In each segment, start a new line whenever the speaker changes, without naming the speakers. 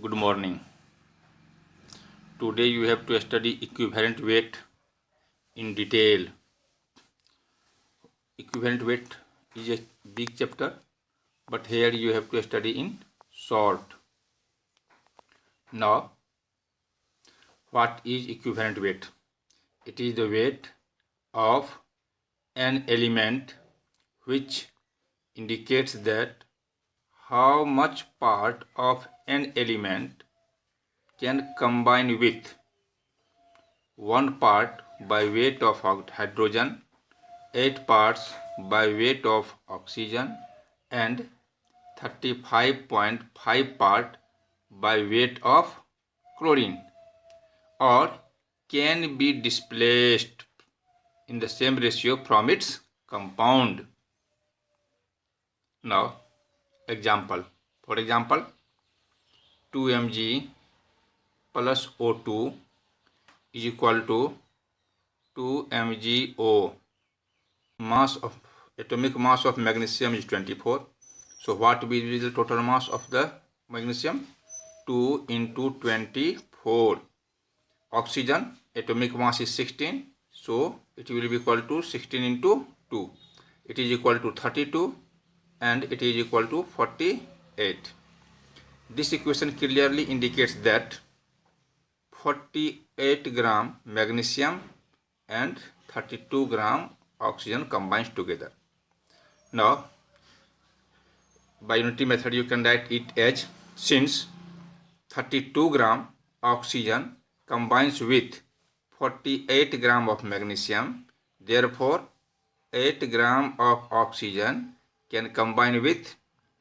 Good morning. Today you have to study equivalent weight in detail. Equivalent weight is a big chapter, but here you have to study in short. Now, what is equivalent weight? It is the weight of an element which indicates that how much part of an element can combine with one part by weight of hydrogen, 8 parts by weight of oxygen, and 35.5 part by weight of chlorine, or can be displaced in the same ratio from its compound. Now, example. For example, 2 mg plus O2 is equal to 2 mgO. Atomic mass of magnesium is 24. So what will be the total mass of the magnesium? 2 into 24. Oxygen atomic mass is 16. So it will be equal to 16 into 2. It is equal to 32 and it is equal to 48. This equation clearly indicates that 48 gram magnesium and 32 gram oxygen combines together. Now, by unitary method you can write it as, since 32 gram oxygen combines with 48 gram of magnesium, therefore 8 gram of oxygen can combine with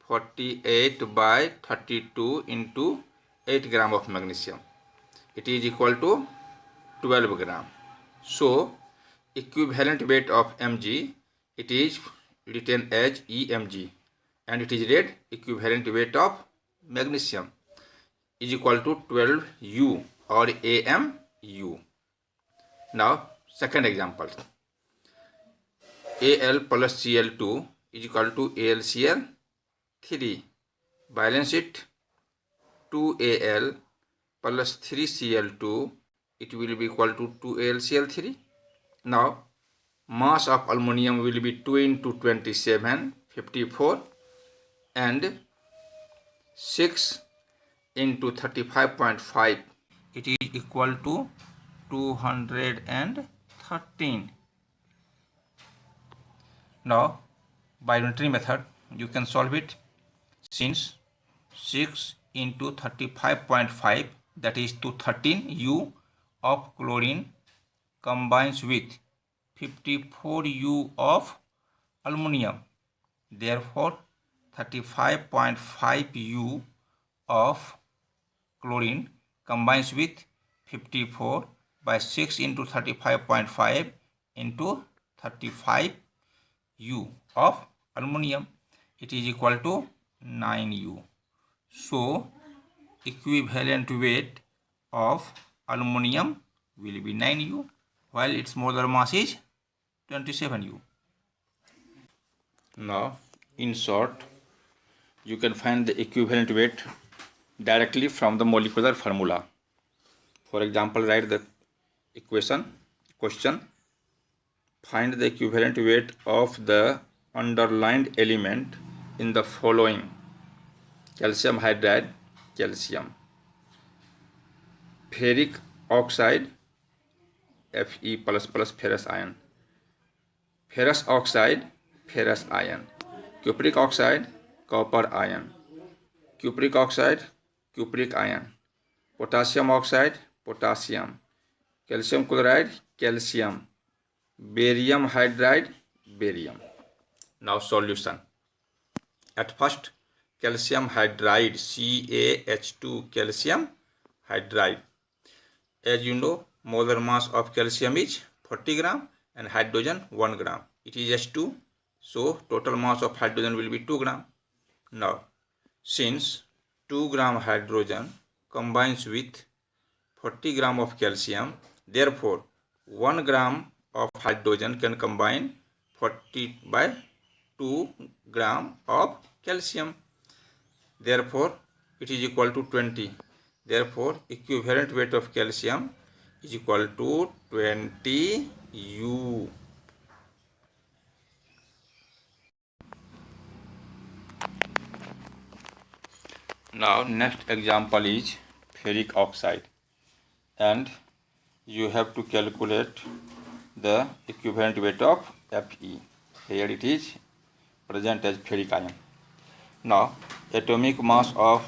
48 by 32 into 8 gram of magnesium. It is equal to 12 gram. So, equivalent weight of mg, it is written as EMG, and it is read equivalent weight of magnesium is equal to 12 U or AMU. Now, second example. Al plus Cl2 is equal to AlCl3. Balance it. 2Al plus 3Cl2, it will be equal to 2AlCl3. Now, mass of aluminum will be 2 into 27, 54, and 6 into 35.5. It is equal to 213. Now, by unitary method, you can solve it. Since 6 into 35.5, that is 213 U of chlorine combines with 54 U of aluminum. Therefore, 35.5 U of chlorine combines with 54 by 6 into 35.5 into 35 U of aluminum. It is equal to 9 U. So, equivalent weight of aluminum will be 9 U, while its molar mass is 27 U. Now, in short, you can find the equivalent weight directly from the molecular formula. For example, write the question. Find the equivalent weight of the underlined element in the following: calcium hydride, calcium; ferric oxide, Fe++ ferrous ion; ferrous oxide, ferrous ion; cupric oxide, copper ion; cupric oxide, cupric ion; potassium oxide, potassium; calcium chloride, calcium; barium hydride, barium. Now, solution. At first, calcium hydride, CaH2, calcium hydride. As you know, molar mass of calcium is 40 gram and hydrogen 1 gram. It is H2, so total mass of hydrogen will be 2 gram. Now, since 2 gram hydrogen combines with 40 gram of calcium, therefore 1 gram of hydrogen can combine 40 by 2 gram of calcium. Therefore, it is equal to 20. Therefore, equivalent weight of calcium is equal to 20 U. Now, next example is ferric oxide, and you have to calculate the equivalent weight of Fe. Here it is present as ferric ion. Now, atomic mass of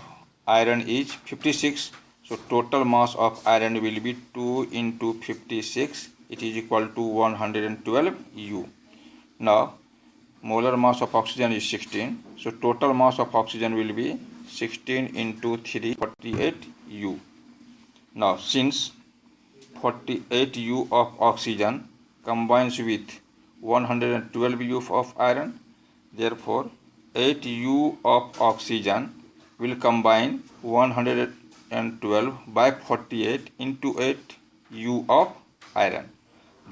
iron is 56. So, total mass of iron will be 2 into 56. It is equal to 112 U. Now, molar mass of oxygen is 16. So, total mass of oxygen will be 16 into 3, 48 U. Now, since 48 U of oxygen combines with 112 U of iron, therefore 8 U of oxygen will combine 112 by 48 into 8 U of iron.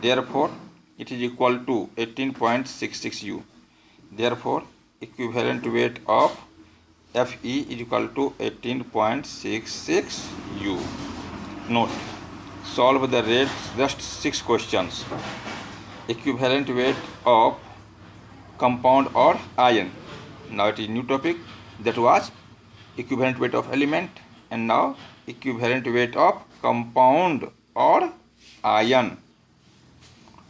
Therefore, it is equal to 18.66 U. Therefore, equivalent weight of Fe is equal to 18.66 U. Note, solve the rest 6 questions. Equivalent weight of compound or ion. Now it is new topic, that was equivalent weight of element, and now equivalent weight of compound or ion.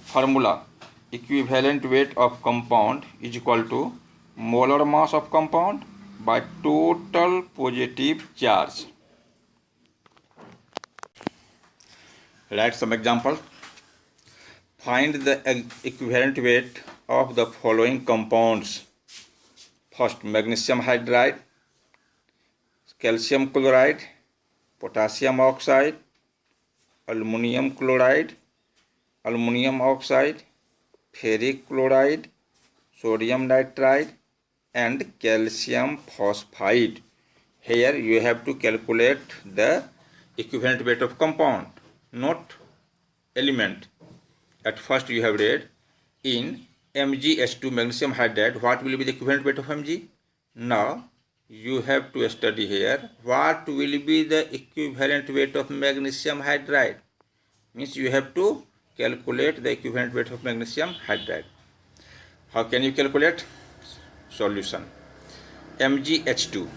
Formula: equivalent weight of compound is equal to molar mass of compound by total positive charge. Write some example. Find the equivalent weight of the following compounds. First, magnesium hydride, calcium chloride, potassium oxide, aluminum chloride, aluminum oxide, ferric chloride, sodium nitride, and calcium phosphide. Here you have to calculate the equivalent weight of compound, not element. At first you have read in MgH2 magnesium hydride, what will be the equivalent weight of Mg? Now you have to study here what will be the equivalent weight of magnesium hydride. Means you have to calculate the equivalent weight of magnesium hydride. How can you calculate? Solution: MgH2.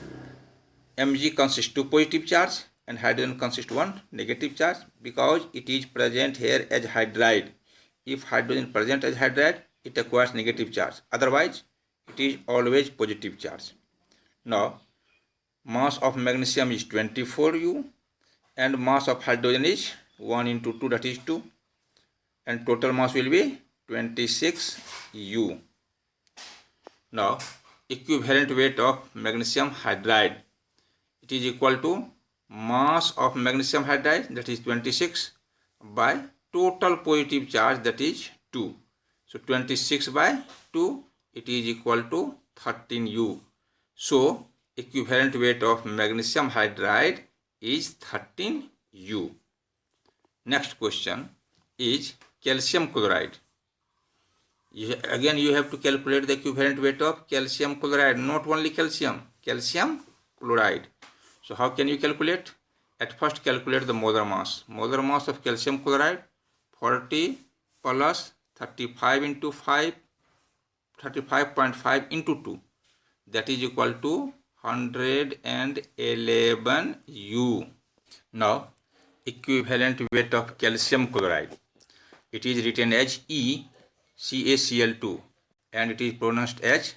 Mg consists 2 positive charge and hydrogen consists 1 negative charge, because it is present here as hydride. If hydrogen is present as hydride, it acquires negative charge. Otherwise, it is always positive charge. Now, mass of magnesium is 24 U and mass of hydrogen is 1 into 2, that is 2. And total mass will be 26 U. Now, equivalent weight of magnesium hydride. It is equal to mass of magnesium hydride, that is 26, by total positive charge, that is 2. So 26 by 2, it is equal to 13 U. So equivalent weight of magnesium hydride is 13 U. Next question is calcium chloride. Again you have to calculate the equivalent weight of calcium chloride, not only calcium chloride. So how can you calculate? At first calculate the molar mass. Molar mass of calcium chloride 40 plus 35 into 5, 35.5 into 2, that is equal to 111 U. Now equivalent weight of calcium chloride. It is written as ECaCl2 and it is pronounced as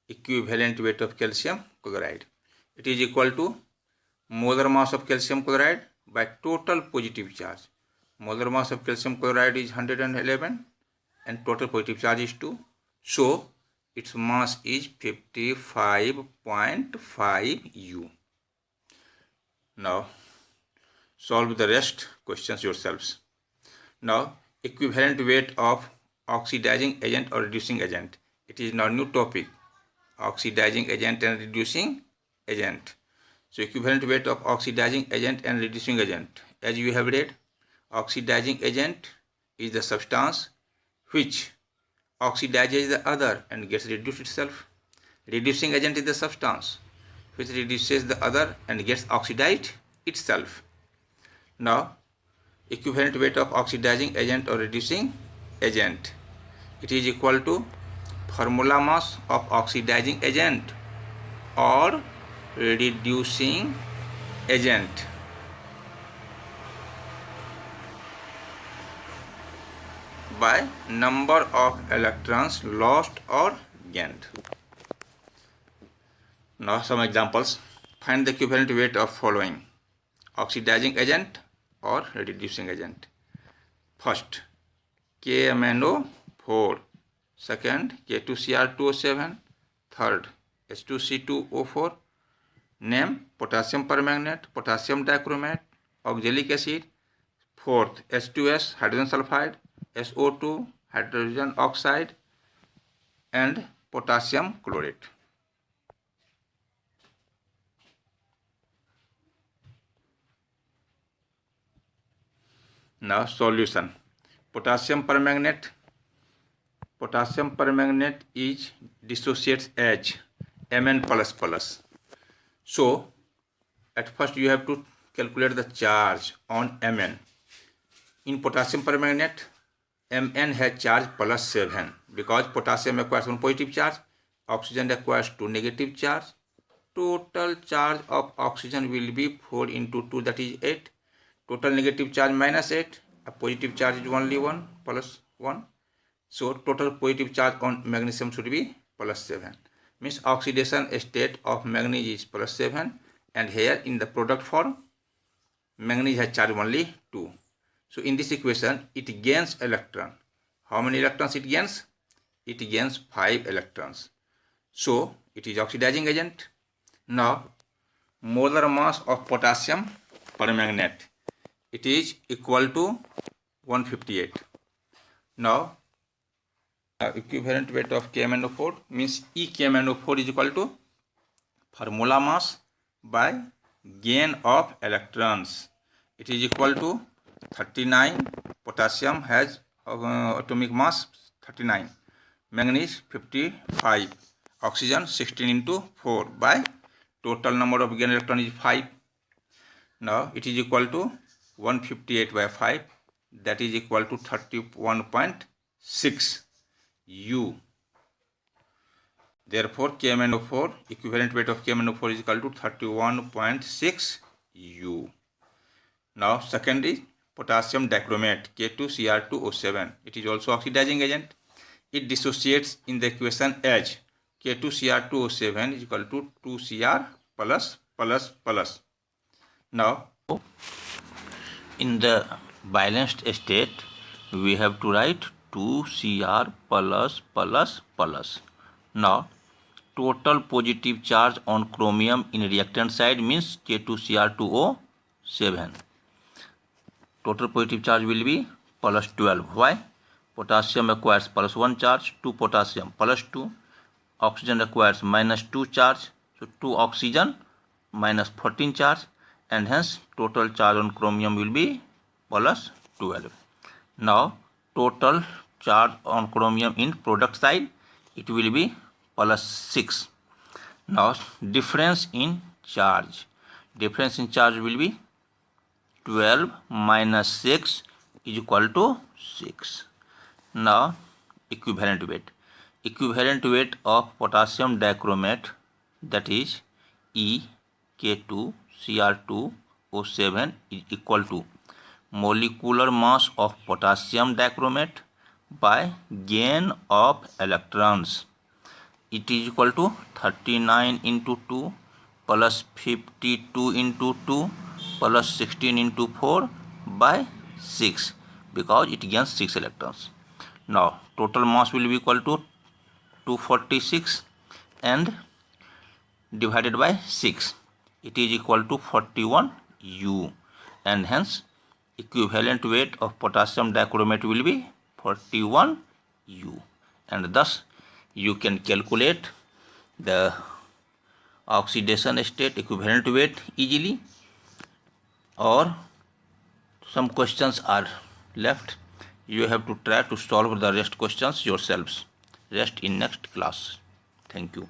equivalent weight of calcium chloride. It is equal to molar mass of calcium chloride by total positive charge. Molar mass of calcium chloride is 111 and total positive charge is 2. So its mass is 55.5 U. Now solve the rest questions yourselves. Now equivalent weight of oxidizing agent or reducing agent. It is now new topic, oxidizing agent and reducing agent. So equivalent weight of oxidizing agent and reducing agent. As you have read, oxidizing agent is the substance which oxidizes the other and gets reduced itself. Reducing agent is the substance which reduces the other and gets oxidized itself. Now, equivalent weight of oxidizing agent or reducing agent, it is equal to formula mass of oxidizing agent or reducing agent by number of electrons lost or gained. Now some examples. Find the equivalent weight of following: oxidizing agent or reducing agent. First, KMnO4. Second, K2Cr2O7. Third, H2C2O4. Name: potassium permanganate, potassium dichromate, oxalic acid. Fourth, H2S, hydrogen sulfide, SO2, hydrogen oxide, and potassium chlorate. Now solution. Potassium permanganate is dissociates as Mn++. So at first you have to calculate the charge on Mn. In potassium permanganate, Mn has charge +7 because potassium acquires 1 positive charge, oxygen acquires 2 negative charge. Total charge of oxygen will be 4 into 2, that is 8. Total negative charge -8. A positive charge is only 1 +1. So total positive charge on magnesium should be +7. Means oxidation state of manganese is +7, and here in the product form manganese has charge only 2. So in this equation it gains electron. How many electrons it gains? It gains 5 electrons. So it is oxidizing agent. Now molar mass of potassium permanganate, it is equal to 158. Now equivalent weight of KMnO4 means EKMnO4 is equal to formula mass by gain of electrons. It is equal to 39. Potassium has atomic mass 39, manganese 55, oxygen 16 into 4 by total number of gain electron is 5. Now it is equal to 158 by 5, that is equal to 31.6 U. Therefore KMnO4, equivalent weight of KMnO4 is equal to 31.6 U. Now second is potassium dichromate, K2Cr2O7. It is also oxidizing agent. It dissociates in the equation as K2Cr2O7 is equal to 2Cr+++. Now in the balanced state we have to write 2Cr+++. Now total positive charge on chromium in reactant side means K2Cr2O7. Total positive charge will be +12. Why? Potassium acquires +1 charge, 2 potassium +2, oxygen acquires -2 charge, so 2 oxygen -14 charge, and hence total charge on chromium will be +12. Now total charge on chromium in product side, it will be +6. Now difference in charge will be 12 minus 6 is equal to 6. Now equivalent weight of potassium dichromate, that is EK2Cr2O7 is equal to molecular mass of potassium dichromate by gain of electrons. It is equal to 39 into 2 plus 52 into 2 plus 16 into 4 by 6, because it gains 6 electrons. Now total mass will be equal to 246 and divided by 6, it is equal to 41 U, and hence equivalent weight of potassium dichromate will be 41 U, and thus you can calculate the oxidation state equivalent weight easily. Or some questions are left, you have to try to solve the rest questions yourselves. Rest in next class. Thank you.